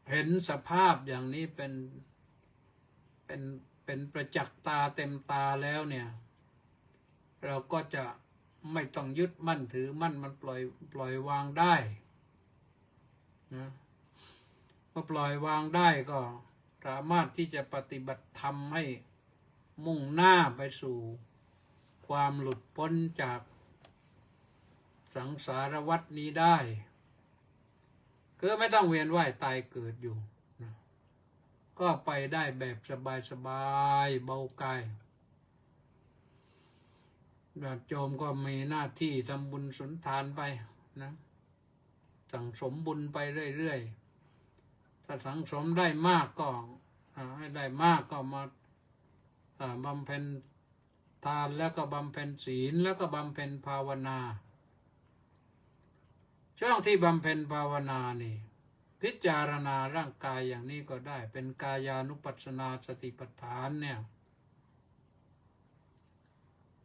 เห็นสภาพอย่างนี้เป็นประจักษ์ตาเต็มตาแล้วเนี่ยเราก็จะไม่ต้องยึดมั่นถือมั่นมันปล่อยวางได้นะพอปล่อยวางได้ก็สามารถที่จะปฏิบัติธรรมให้มุ่งหน้าไปสู่ความหลุดพ้นจากสังสารวัฏนี้ได้คือไม่ต้องเวียนว่ายตายเกิดอยู่นะก็ไปได้แบบสบายๆเบากายแบบโยมก็มีหน้าที่ทำบุญสุนทานไปนะสั่งสมบุญไปเรื่อยๆถ้าสั่งสมได้มากก็ให้ได้มากก็มาบำเพ็ญทานแล้วก็บำเพ็ญศีลแล้วก็บำเพ็ญภาวนาช่วงที่บำเพ็ญภาวนานี่พิจารณาร่างกายอย่างนี้ก็ได้เป็นกายานุปัสสนาสติปัฏฐานเนี่ย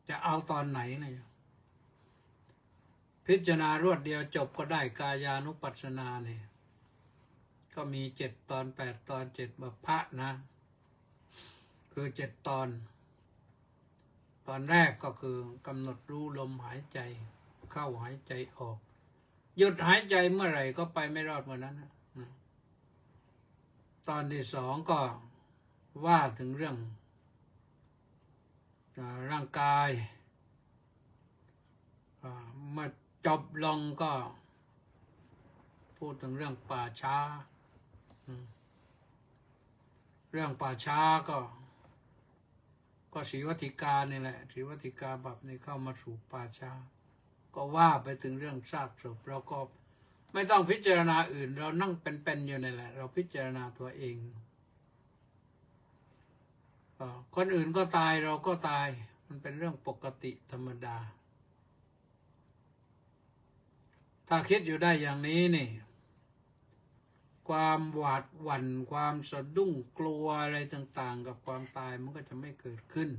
จะเอาตอนไหนเนี่ยพิจารณารวดเดียวจบก็ได้กายานุปัสสนาเนี่ยก็มี7 ตอน8 ตอน7บัพพะนะคือ7 ตอนตอนแรกก็คือกำหนดรู้ลมหายใจเข้าหายใจออกหยุดหายใจเมื่อไหร่ก็ไปไม่รอดเมื่อนั้นนะตอนที่2ก็ว่าถึงเรื่องร่างกายเมื่อจบลงก็พูดถึงเรื่องป่าช้าเรื่องป่าช้าก็ศรีวัติกานี่แหละศรีวัติกาบัพนี่เข้ามาสู่ป่าช้าก็ว่าไปถึงเรื่องซากศพเราก็ไม่ต้องพิจารณาอื่นเรานั่งเป็นอยู่นี่แหละเราพิจารณาตัวเองคนอื่นก็ตายเราก็ตายมันเป็นเรื่องปกติธรรมดาถ้าคิดอยู่ได้อย่างนี้นี่ความหวาดหวั่นความสะดุ้งกลัวอะไรต่างๆกับความตายมันก็จะไม่เกิดขึ้น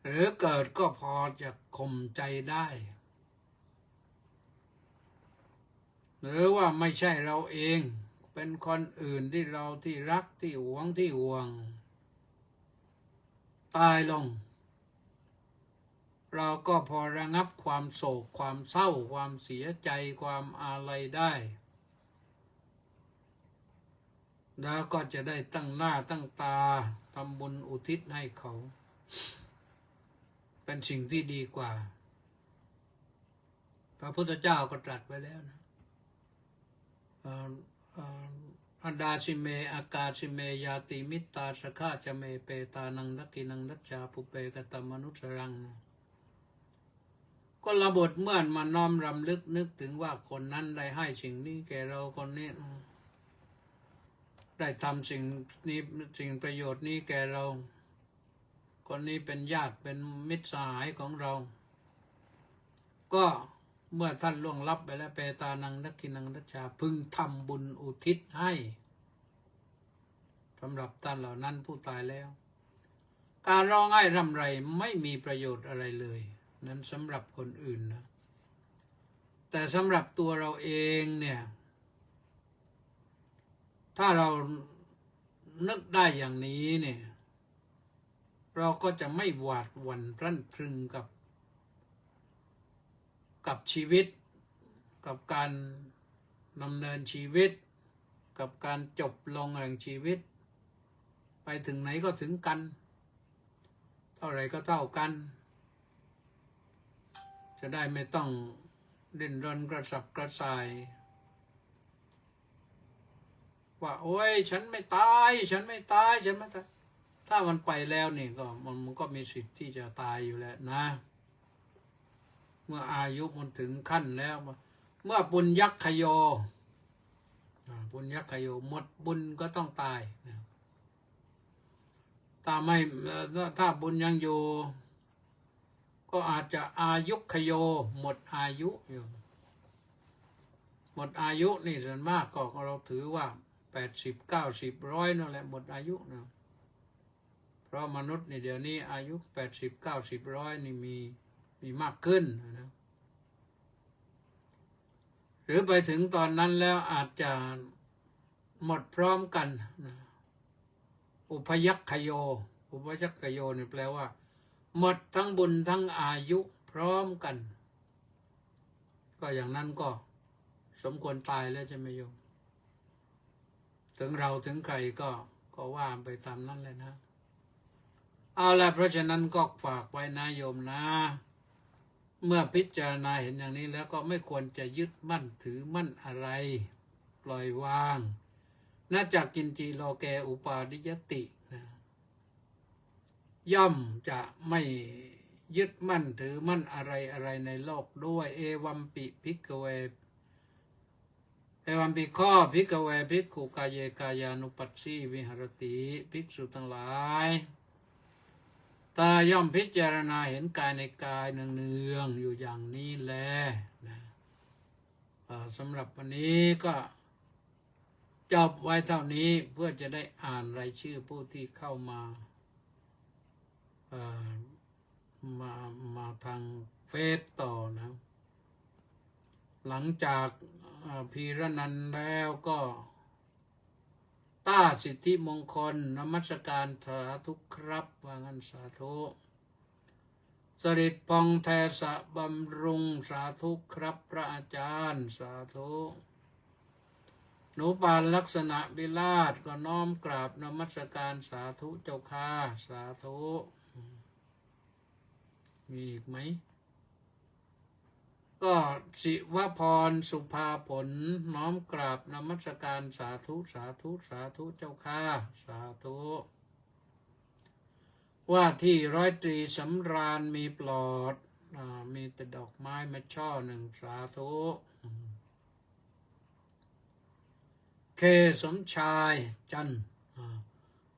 หรือเกิดก็พอจะข่มใจได้หรือว่าไม่ใช่เราเองเป็นคนอื่นที่เราที่รักที่หวงที่ห่วงตายลงเราก็พอระงับความโศกความเศร้าความเสียใจความอาลัยได้แล้วก็จะได้ตั้งหน้าตั้งตาทำบุญอุทิศให้เขาเป็นสิ่งที่ดีกว่า พระพุทธเจ้าก็ตรัสไว้แล้วนะอันดาสิเมอากาสิเมยาติมิตตาสฆาจะเมเปตานังนักกินังนัจจาปุเปกตมนุสรังก็ระบทเมื่อมาน้อมรำลึกนึกถึงว่าคนนั้นได้ให้สิ่งนี้แก่เราคนนี้ได้ทำสิ่งนี้สิ่งประโยชน์นี้แก่เราคนนี้เป็นญาติเป็นมิตรสหายของเราก็เมื่อท่านล่วงลับไปแล้วเปตานังนักกินังนัจจาพึงทำบุญอุทิศให้สำหรับท่านเหล่านั้นผู้ตายแล้วการร้องไห้รำไรไม่มีประโยชน์อะไรเลยนั้นสำหรับคนอื่นนะแต่สำหรับตัวเราเองเนี่ยถ้าเรานึกได้อย่างนี้เนี่ยเราก็จะไม่หวาดหวั่นพรั่นพรึงกับชีวิตกับการดำเนินชีวิตกับการจบลงแห่งชีวิตไปถึงไหนก็ถึงกันเท่าไรก็เท่ากันจะได้ไม่ต้องดิ้นรนกระสับกระส่ายว่าโอ้ยฉันไม่ตายฉันไม่ตายฉันไม่ตายถ้ามันไปแล้วนี่ก็มันก็มีสิทธิ์ที่จะตายอยู่แล้วนะเมื่ออายุมันถึงขั้นแล้วเมื่อบุญยักขโยบุญยักขโยหมดบุญก็ต้องตายถ้าบุญยังอยู่ก็อาจจะอายุขโยหมดอายุอยู่หมดอายุนี่ส่วนมากก็เราถือว่า80 90 100นั่นแหละหมดอายุนะเพราะมนุษย์นี่เดี๋ยวนี้อายุ80 90 100นี่มีมากขึ้นนะหรือไปถึงตอนนั้นแล้วอาจจะหมดพร้อมกันนะอุพยัคขโยอุพยัคขโยนี่แปลว่าหมดทั้งบุญทั้งอายุพร้อมกันก็อย่างนั้นก็สมควรตายแล้วใช่ไหมโยมถึงเราถึงใครก็ว่าไปตามนั้นเลยนะเอาละเพราะฉะนั้นก็ฝากไว้นะโยมนะเมื่อพิจารณาเห็นอย่างนี้แล้วก็ไม่ควรจะยึดมั่นถือมั่นอะไรปล่อยวางน่าจากกินจีโลเกอุปาดิยตินะย่อมจะไม่ยึดมั่นถือมั่นอะไรในโลกด้วยเอวัมปิภิกขเวเอวัมปิข้อภิกขเวภิกขุกายเยกายานุปัสสีวิหรติภิกษุทั้งหลายตาย่อมพิจารณาเห็นกายในกายเนืองๆอยู่อย่างนี้แลนะสำหรับวันนี้ก็จบไว้เท่านี้เพื่อจะได้อ่านรายชื่อผู้ที่เข้ามาทางเฟซต่อนะหลังจากพีรนันท์แล้วก็ต้าสิทธิมงคลนมัสการสาธุครับว่างั้นสาธุสริตพองแทสะบำรุงสาธุครับพระอาจารย์สาธุหนูปานลักษณะวิลาศก็น้อมกราบนมัสการสาธุเจ้าค่ะสาธุมีอีกไหมก็ศิวพรสุภาผลน้อมกราบนมัสการสาธุสาธุสาธุเจ้าค่ะสาธุว่าที่ร้อยตรีสำราญมีปลอดมีแต่ดอกไม้มาช่อหนึ่งสาธุเคสมชายจัน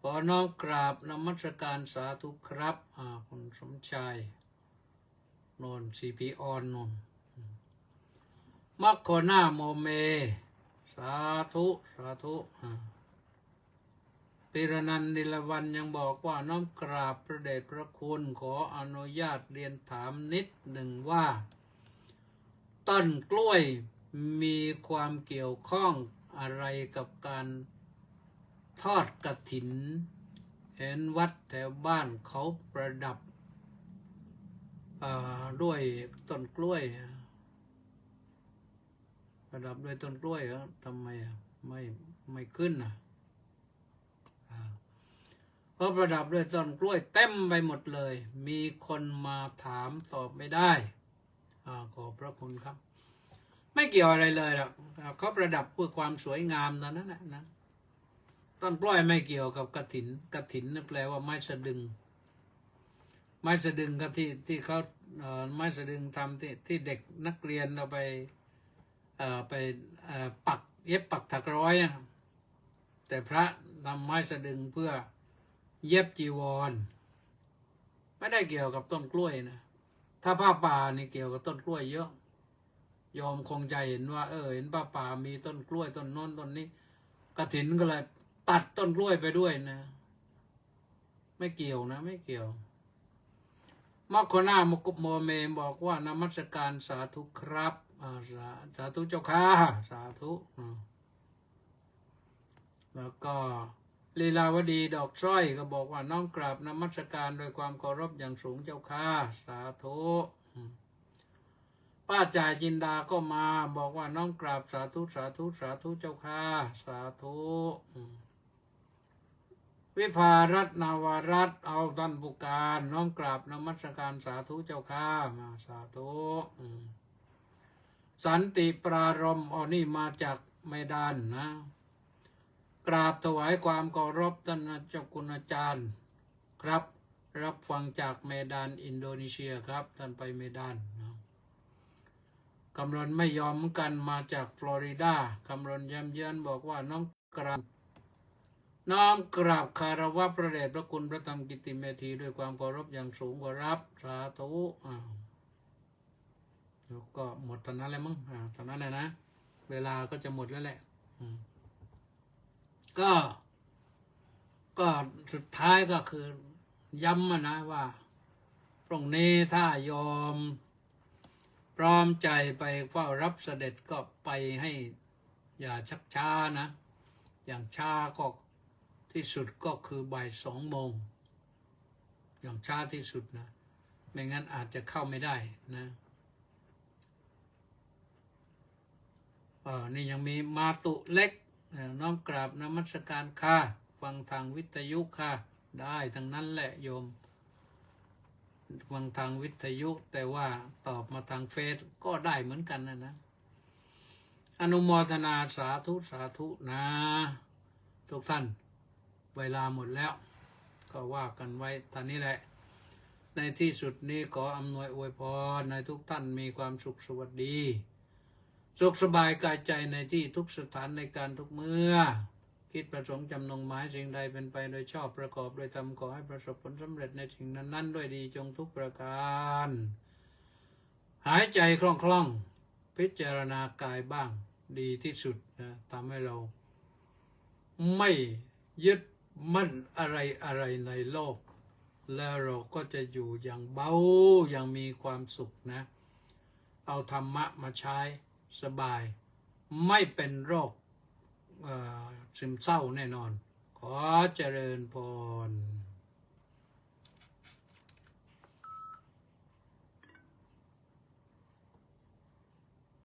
ขอน้อมกราบนมัสการสาธุครับคุณสมชายนนซีพีออนนนมัคโคนาโมเมสาธุสาธุปิรนันท์นิลวันยังบอกว่าน้อมกราบพระเดชพระคุณขออนุญาตเรียนถามนิดหนึ่งว่าต้นกล้วยมีความเกี่ยวข้องอะไรกับการทอดกฐินเห็นวัดแถวบ้านเขาประดับด้วยต้นกล้วยประดับด้วยต้นกล้วยทำไมไม่ขึ้นเพราะประดับด้วยต้นกล้วยเต็มไปหมดเลยมีคนมาถามตอบไม่ได้ขอบพระคุณครับ ไม่เกี่ยวอะไรเลยหรอกเขาประดับเพื่อความสวยงามเท่านั้นแหละนะต้นกล้วยไม่เกี่ยวกับกฐินกฐินนั่นแปลว่าไม้สะดึงไม้สะดึงก็ที่เขาไม้สะดึงทำที่เด็กนักเรียนเอาไปปักเย็บปักถักร้อยแต่พระนำไม้สะดึงเพื่อเย็บจีวรไม่ได้เกี่ยวกับต้นกล้วยนะถ้าผ้าป่านี่เกี่ยวกับต้นกล้วยเยอะยอมคงใจเห็นว่าเห็นผ้าป่ามีต้นกล้วยต้นโน้นต้นนี้กฐินก็เลยตัดต้นกล้วยไปด้วยนะไม่เกี่ยวนะไม่เกี่ยวมัคคณามกุบโมเมบอกว่านมัสการสาธุครับสาธุเจ้าค่ะสาธุแล้วก็ลีลาวดีดอกสร้อยก็บอกว่าน้อมกราบนมัสการโดยความเคารพอย่างสูงเจ้าค่ะสาธุป้าจ่ายจินดาก็มาบอกว่าน้อมกราบสาธุสาธุสาธุเจ้าค่ะสาธุวิภารัตนาวรัตเอาท่านผู้การน้อมกราบนมัสการสาธุเจ้าค่ะมาสาธุสันติปรารมณ์นี่มาจากเมดานนะกราบถวายความเคารพท่านเจ้าคุณอาจารย์ครับรับฟังจากเมดานอินโดนีเซียครับท่านไปเมดานนะคำรณไม่ยอมกันมาจากฟลอริดาคำรณย้ำเยือนบอกว่าน้อมกราบคารวะพระเดชพระคุณพระธรรมกิติเมธีด้วยความเคารพอย่างสูงกว่ารับสาธุแล้วก็หมดตอนนั้นเลยมั้งตอนนั้นเลยนะเวลาก็จะหมดแล้วแหละก็สุดท้ายก็คือย้ำนะว่าพรุ่งนี้ถ้ายอมพร้อมใจไปเฝ้ารับเสด็จก็ไปให้อย่าชักช้านะอย่างช้าก็ที่สุดก็คือบ่าย2 โมงอย่างช้าที่สุดนะไม่งั้นอาจจะเข้าไม่ได้นะนี่ยังมีมาตุเล็กน้อมกราบนมัสการค่ะฟังทางวิทยุค่ะได้ทั้งนั้นแหละโยมฟังทางวิทยุแต่ว่าตอบมาทางเฟซก็ได้เหมือนกันนะอนุโมทนาสาธุสาธุนะทุกท่านเวลาหมดแล้วก็ว่ากันไว้ตอนนี้แหละในที่สุดนี้ขออำนวยอวยพรในทุกท่านมีความสุขสวัสดีสุขสบายกายใจในที่ทุกสถานในการทุกเมื่อคิดประสงค์จำนงหมายสิ่งใดเป็นไปโดยชอบประกอบโดยธรรมขอให้ประสบผลสำเร็จในสิ่งนั้นๆด้วยดีจงทุกประการหายใจคล่องๆพิจารณากายบ้างดีที่สุดนะทำให้เราไม่ยึดมั่นอะไรในโลกแล้วเราก็จะอยู่อย่างเบาอย่างมีความสุขนะเอาธรรมะมาใช้สบายไม่เป็นโรคซึมเศร้าแน่นอนขอเจริญพร